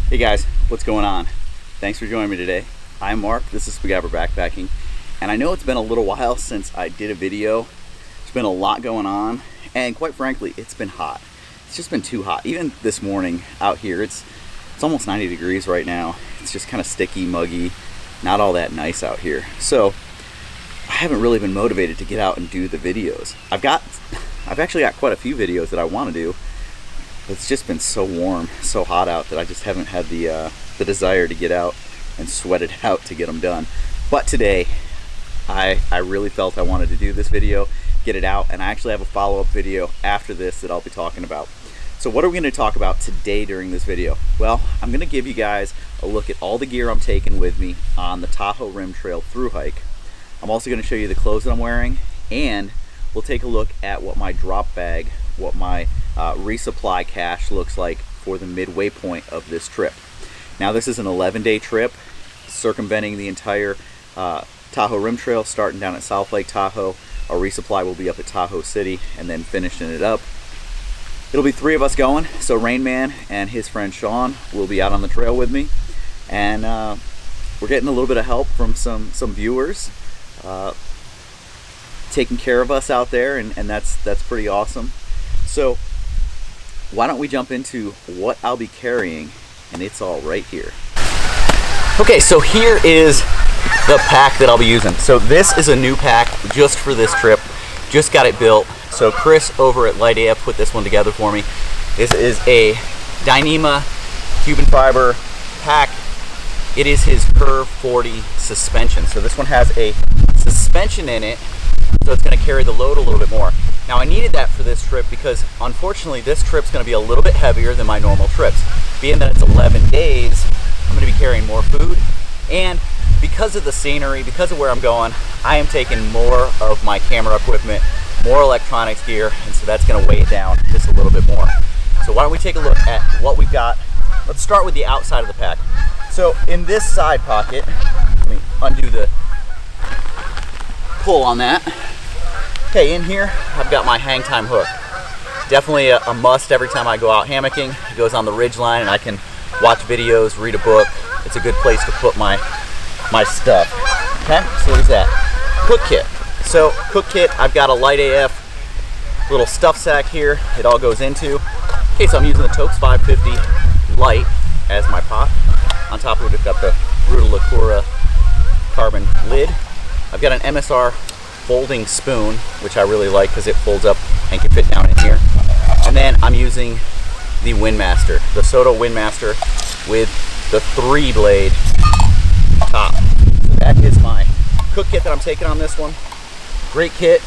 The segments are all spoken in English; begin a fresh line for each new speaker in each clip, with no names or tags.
Hey guys, what's going on? Thanks for joining me today. I'm Mark, this is Spiguyver Backpacking, and I know it's been a little while since I did a video. There's been a lot going on, and quite frankly, it's been hot. It's just been too hot. Even this morning out here, it's almost 90 degrees right now. It's just kind of sticky, muggy, not all that nice out here. So I haven't really been motivated to get out and do the videos. I've actually got quite a few videos that I want to do. It's just been so warm, so hot out that I just haven't had the desire to get out and sweat it out to get them done. But today, I really felt I wanted to do this video, get it out, and I actually have a follow-up video after this that I'll be talking about. So what are we going to talk about today during this video? Well, I'm going to give you guys a look at all the gear I'm taking with me on the Tahoe Rim Trail through hike. I'm also going to show you the clothes that I'm wearing, and we'll take a look at what my drop bag, what my resupply cache looks like for the midway point of this trip. Now this is an 11-day trip circumventing the entire Tahoe Rim Trail, starting down at South Lake Tahoe. Our resupply will be up at Tahoe City and then finishing it up. It'll be 3 of us going, so Rain Man and his friend Sean will be out on the trail with me, and we're getting a little bit of help from some viewers taking care of us out there, and that's pretty awesome. So why don't we jump into what I'll be carrying, and it's all right here. Okay, so here is the pack that I'll be using. So this is a new pack just for this trip, just got it built. So Chris over at Light AF put this one together for me. This is a Dyneema Cuban fiber pack. It is his Curve 40 suspension. So this one has a suspension in it, so it's going to carry the load a little bit more. Now I needed that for this trip because unfortunately this trip's going to be a little bit heavier than my normal trips. Being that it's 11 days, I'm going to be carrying more food, and because of the scenery, because of where I'm going, I am taking more of my camera equipment, more electronics gear, and so that's going to weigh it down just a little bit more. So why don't we take a look at what we've got. Let's start with the outside of the pack. So in this side pocket, let me undo the pull on that. Okay, in here I've got my hang time hook. Definitely a must every time I go out hammocking. It goes on the ridge line and I can watch videos, read a book. It's a good place to put my stuff. Okay, so what is that? Cook kit. So cook kit, I've got a Light AF little stuff sack here. It all goes into. Okay, so I'm using the Toaks 550 Light as my pot. On top of it, I've got the Resupply carbon lid. I've got an MSR folding spoon, which I really like because it folds up and can fit down in here. And then I'm using the Windmaster, the Soto Windmaster with the 3-blade top. So that is my cook kit that I'm taking on this one. Great kit,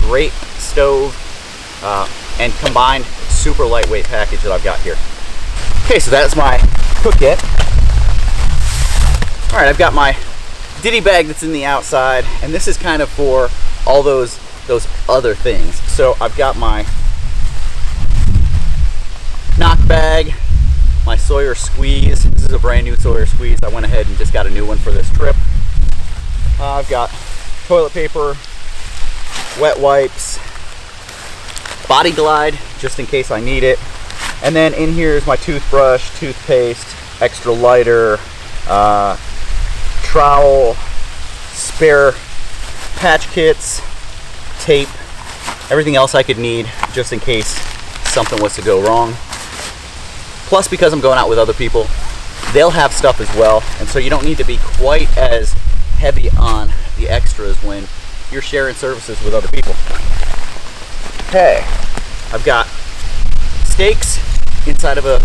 great stove, and combined super lightweight package that I've got here. Okay, so that's my cook kit. All right, I've got my Ditty bag that's in the outside, and this is kind of for all those other things. So I've got my knock bag, my Sawyer squeeze. This is a brand new Sawyer squeeze. I went ahead and just got a new one for this trip. I've got toilet paper, wet wipes, body glide just in case I need it, and then in here is my toothbrush, toothpaste, extra lighter, trowel, spare patch kits, tape, everything else I could need just in case something was to go wrong. Plus, because I'm going out with other people, they'll have stuff as well, and so you don't need to be quite as heavy on the extras when you're sharing services with other people. Okay, I've got steaks inside of a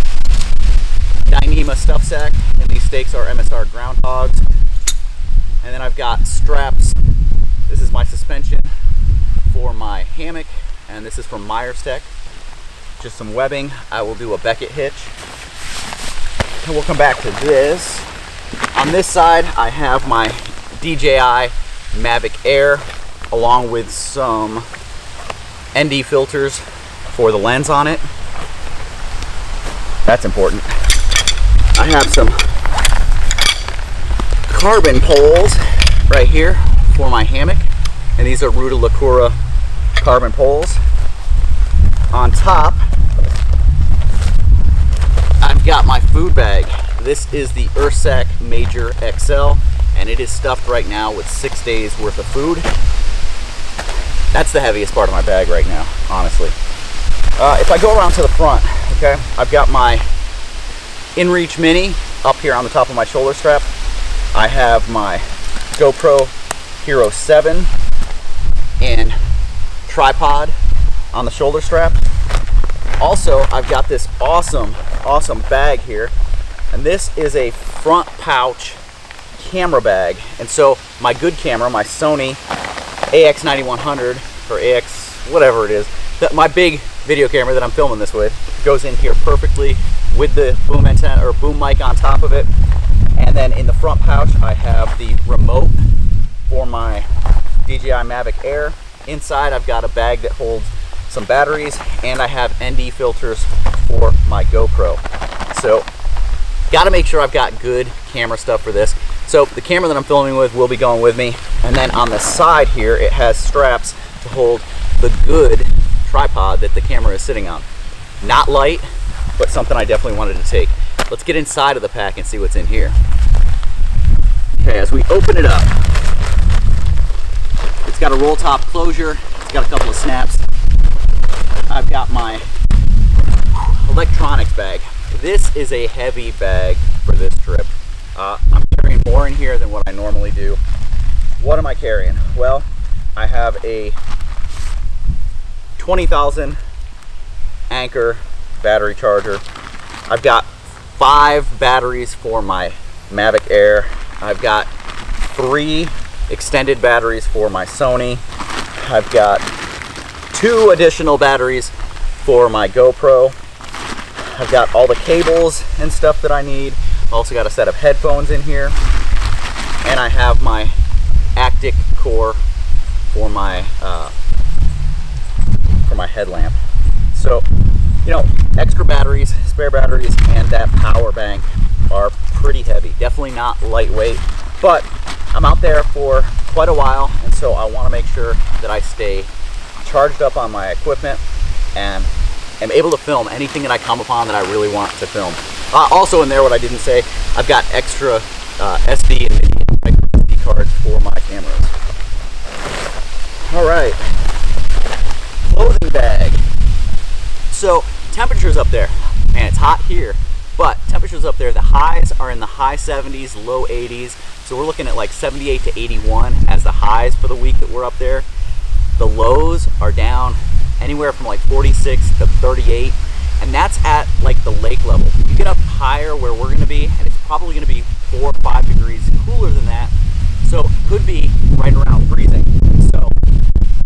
Dyneema stuff sack, and these steaks are MSR groundhogs. And then I've got straps. This is my suspension for my hammock, and this is from Meyer's-Tech. Just some webbing. I will do a Beckett hitch. And we'll come back to this. On this side, I have my DJI Mavic Air, along with some ND filters for the lens on it. That's important. I have some carbon poles right here for my hammock, and these are Resupply carbon poles. On top, I've got my food bag. This is the Ursack Major XL, and it is stuffed right now with 6 days worth of food. That's the heaviest part of my bag right now, honestly. If I go around to the front, okay, I've got my InReach Mini up here on the top of my shoulder strap. I have my GoPro Hero 7 and tripod on the shoulder strap. Also, I've got this awesome bag here, and this is a front pouch camera bag. And so my good camera, my Sony AX9100 or AX whatever it is, my big video camera that I'm filming this with, goes in here perfectly with the boom antenna or boom mic on top of it. And then in the front pouch I have the remote for my DJI Mavic Air. Inside I've got a bag that holds some batteries, and I have ND filters for my GoPro. So got to make sure I've got good camera stuff for this. So the camera that I'm filming with will be going with me, and then on the side here it has straps to hold the good tripod that the camera is sitting on. Not light, but something I definitely wanted to take. Let's get inside of the pack and see what's in here. Okay, as we open it up, it's got a roll top closure, it's got a couple of snaps. I've got my electronics bag. This is a heavy bag for this trip. I'm carrying more in here than what I normally do. What am I carrying? Well, I have a 20,000 Anchor battery charger. I've got 5 batteries for my Mavic Air. I've got 3 extended batteries for my Sony. I've got 2 additional batteries for my GoPro. I've got all the cables and stuff that I need. I've also got a set of headphones in here, and I have my Actic core for my headlamp. So, you know, extra batteries, spare batteries, and that power bank are pretty heavy. Definitely not lightweight, but I'm out there for quite a while, and so I want to make sure that I stay charged up on my equipment and am able to film anything that I come upon that I really want to film. Also in there, what I didn't say, I've got extra SD and SD cards for my cameras. All right, clothing bag. So temperatures up there, man, it's hot here, but temperatures up there, the highs are in the high 70s, low 80s. So we're looking at like 78 to 81 as the highs for the week that we're up there. The lows are down anywhere from like 46 to 38, and that's at like the lake level. You get up higher where we're going to be, and it's probably going to be 4 or 5 degrees cooler than that, so it could be right around freezing. So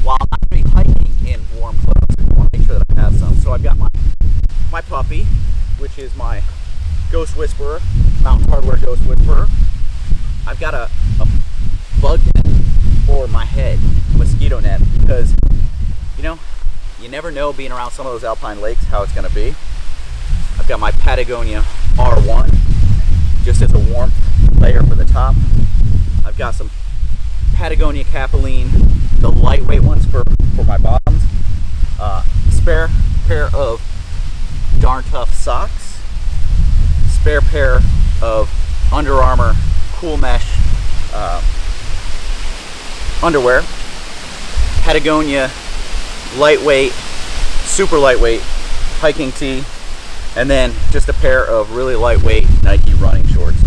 while I'm not going to be hiking in warm clothes, I want to make sure that I have some. So I've got my puppy, which is my Ghost Whisperer, Mountain Hardwear Ghost Whisperer. I've got a bug net for my head, mosquito net, because, you know, you never know being around some of those alpine lakes how it's going to be. I've got my Patagonia R1 just as a warmth layer for the top. I've got some Patagonia Capeline, the lightweight ones for my bottoms. Spare pair of Darn Tough socks. Spare pair of Under Armour Cool Mesh underwear. Patagonia lightweight, super lightweight hiking tee, and then just a pair of really lightweight Nike running shorts.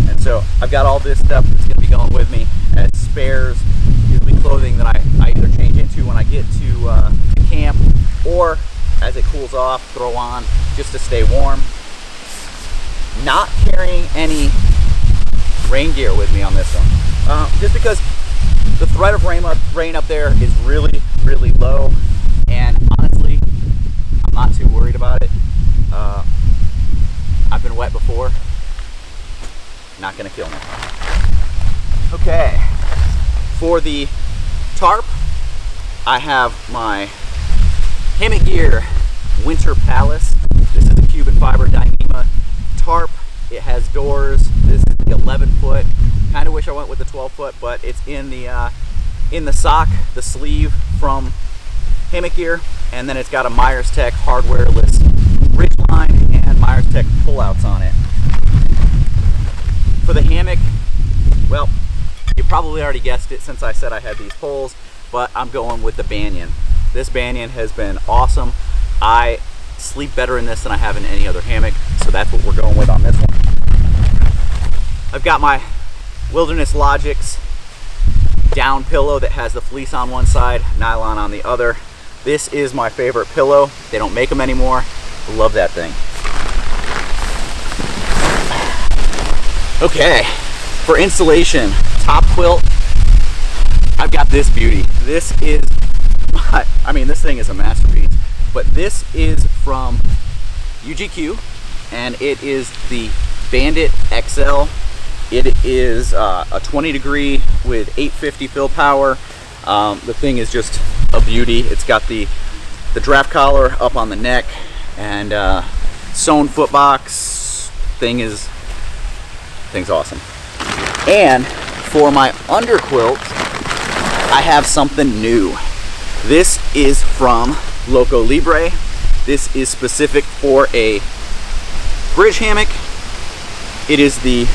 And so I've got all this stuff that's going to be going with me as spares, usually clothing that I either change into when I get to camp, or as it cools off, throw on just to stay warm. Not carrying any rain gear with me on this one, just because the threat of rain up there is really, really low, and honestly, I'm not too worried about it. I've been wet before. Not gonna kill me. Okay, for the tarp, I have my Hammock Gear Winter Palace. This is a Cuban fiber Dyneema tarp. It has doors. This is the 11 foot. Kind of wish I went with the 12 foot, but it's in the sock, the sleeve from Hammock Gear, and then it's got a Myers Tech hardware-less ridge line and Myers Tech pull-out probably already guessed it since I said I had these poles, but I'm going with the Banyan. This Banyan has been awesome. I sleep better in this than I have in any other hammock, so that's what we're going with on this one. I've got my Wilderness Logics down pillow that has the fleece on one side, nylon on the other. This is my favorite pillow. They don't make them anymore. Love that thing. Okay, for insulation, top quilt, I've got this beauty. This is, I mean, this thing is a masterpiece, but this is from UGQ, and it is the Bandit XL. It is a 20 degree with 850 fill power. The thing is just a beauty. It's got the draft collar up on the neck and sewn foot box. Thing's awesome. And for my underquilt, I have something new. This is from Loco Libre. This is specific for a bridge hammock. It is the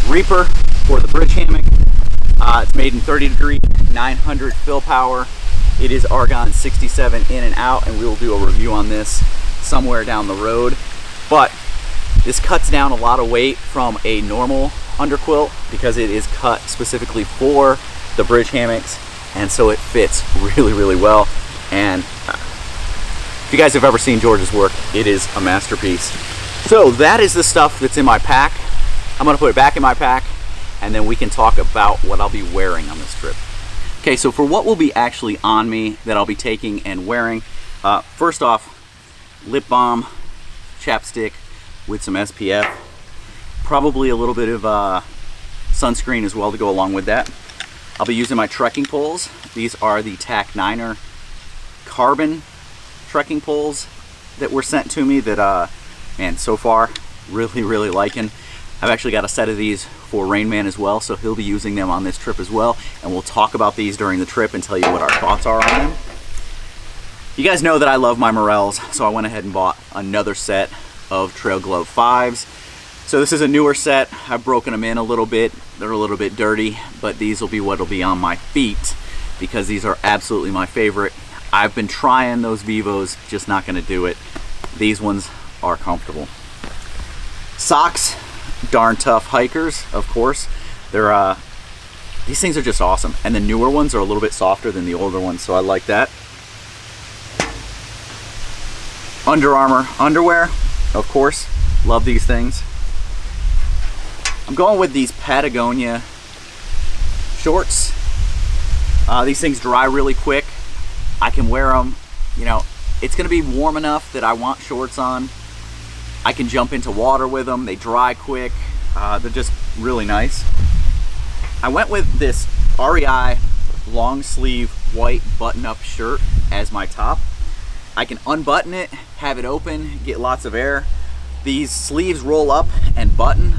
Reaper for the bridge hammock. It's made in 30 degree, 900 fill power. It is Argon 67 in and out, and we will do a review on this somewhere down the road. But this cuts down a lot of weight from a normal underquilt because it is cut specifically for the bridge hammocks, and so it fits really, really well. And if you guys have ever seen George's work, it is a masterpiece. So that is the stuff that's in my pack. I'm gonna put it back in my pack, and then we can talk about what I'll be wearing on this trip. Okay, so for what will be actually on me that I'll be taking and wearing, first off, lip balm, chapstick with some SPF, probably a little bit of sunscreen as well to go along with that. I'll be using my trekking poles. These are the TAC 9er carbon trekking poles that were sent to me that, man, so far, really, really liking. I've actually got a set of these for Rain Man as well, so he'll be using them on this trip as well, and we'll talk about these during the trip and tell you what our thoughts are on them. You guys know that I love my Morels, so I went ahead and bought another set of Trail Glove 5s. So this is a newer set. I've broken them in a little bit. They're a little bit dirty, but these will be what will be on my feet because these are absolutely my favorite. I've been trying those Vivos, just not gonna do it. These ones are comfortable. Socks, darn tough hikers, of course. They're these things are just awesome, and the newer ones are a little bit softer than the older ones, so I like that. Under Armour underwear, of course, love these things. I'm going with these Patagonia shorts. These things dry really quick. I can wear them, you know, it's gonna be warm enough that I want shorts on. I can jump into water with them. They dry quick. They're just really nice. I went with this REI long sleeve white button-up shirt as my top. I can unbutton it, have it open, get lots of air. These sleeves roll up and button.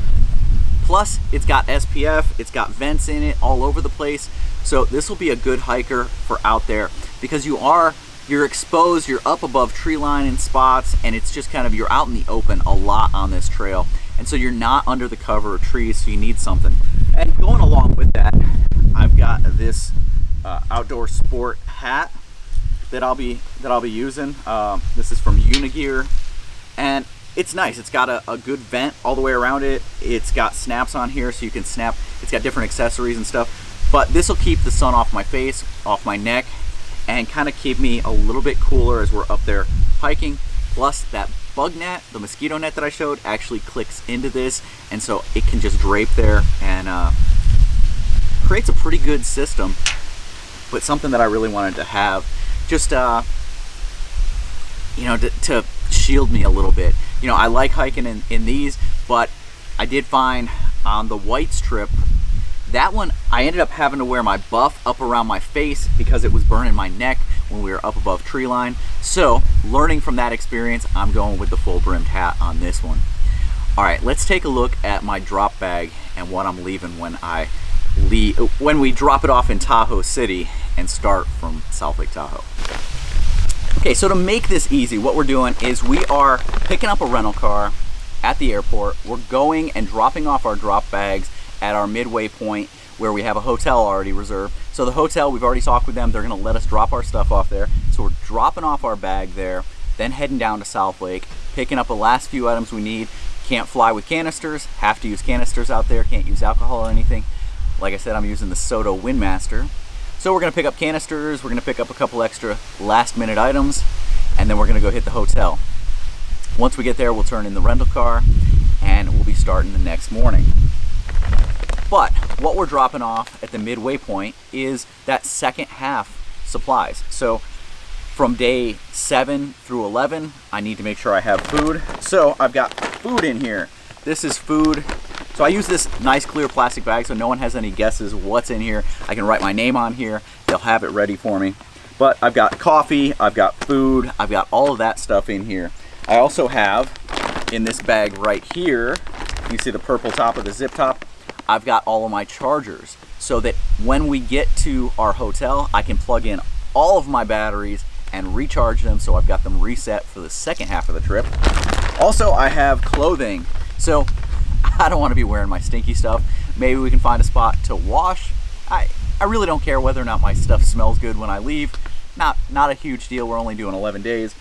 Plus, it's got SPF, it's got vents in it all over the place. So this will be a good hiker for out there because you're exposed, you're up above tree line in spots, and it's just kind of, you're out in the open a lot on this trail. And so you're not under the cover of trees, so you need something. And going along with that, I've got this outdoor sport hat that I'll be using. This is from Unigear, and it's nice. It's got a good vent all the way around it. It's got snaps on here so you can snap. It's got different accessories and stuff, but this will keep the sun off my face, off my neck, and kind of keep me a little bit cooler as we're up there hiking. Plus that bug net, the mosquito net that I showed, actually clicks into this, and so it can just drape there and creates a pretty good system, but something that I really wanted to have just you know, to shield me a little bit. You know, I like hiking in these, but I did find on the Whites trip, that one, I ended up having to wear my buff up around my face because it was burning my neck when we were up above tree line. So, learning from that experience, I'm going with the full brimmed hat on this one. All right, let's take a look at my drop bag and what I'm leaving when we drop it off in Tahoe City and start from South Lake Tahoe. Okay, so to make this easy, what we're doing is we are picking up a rental car at the airport. We're going and dropping off our drop bags at our midway point where we have a hotel already reserved. So the hotel, we've already talked with them. They're gonna let us drop our stuff off there. So we're dropping off our bag there, then heading down to South Lake, picking up the last few items we need. Can't fly with canisters, have to use canisters out there, can't use alcohol or anything. Like I said, I'm using the Soto Windmaster. So we're gonna pick up canisters, we're gonna pick up a couple extra last minute items, and then we're gonna go hit the hotel. Once we get there, we'll turn in the rental car and we'll be starting the next morning. But what we're dropping off at the midway point is that second half supplies. So from day 7 through 11, I need to make sure I have food. So I've got food in here. This is food. So I use this nice clear plastic bag so no one has any guesses what's in here. I can write my name on here. They'll have it ready for me. But I've got coffee, I've got food, I've got all of that stuff in here. I also have in this bag right here, you see the purple top of the zip top, I've got all of my chargers so that when we get to our hotel, I can plug in all of my batteries and recharge them so I've got them reset for the second half of the trip. Also, I have clothing. So I don't want to be wearing my stinky stuff. Maybe we can find a spot to wash. I really don't care whether or not my stuff smells good when I leave. Not a huge deal. We're only doing 11 days.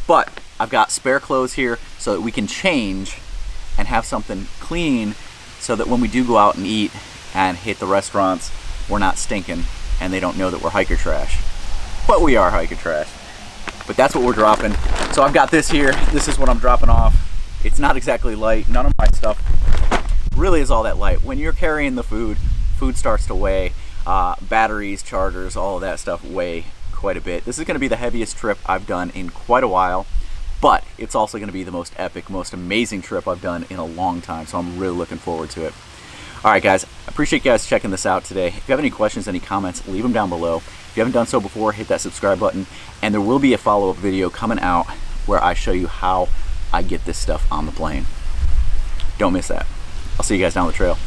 But I've got spare clothes here so that we can change and have something clean so that when we do go out and eat and hit the restaurants, we're not stinking and they don't know that we're hiker trash. But we are hiker trash. But that's what we're dropping. So I've got this here. This is what I'm dropping off. It's not exactly light. None of my stuff really is all that light. When you're carrying the food, food starts to weigh. Batteries, chargers, all of that stuff weigh quite a bit. This is going to be the heaviest trip I've done in quite a while. But it's also going to be the most epic, most amazing trip I've done in a long time. So I'm really looking forward to it. All right, guys, I appreciate you guys checking this out today. If you have any questions, any comments, leave them down below. If you haven't done so before, hit that subscribe button. And there will be a follow-up video coming out where I show you how I get this stuff on the plane. Don't miss that. I'll see you guys down the trail.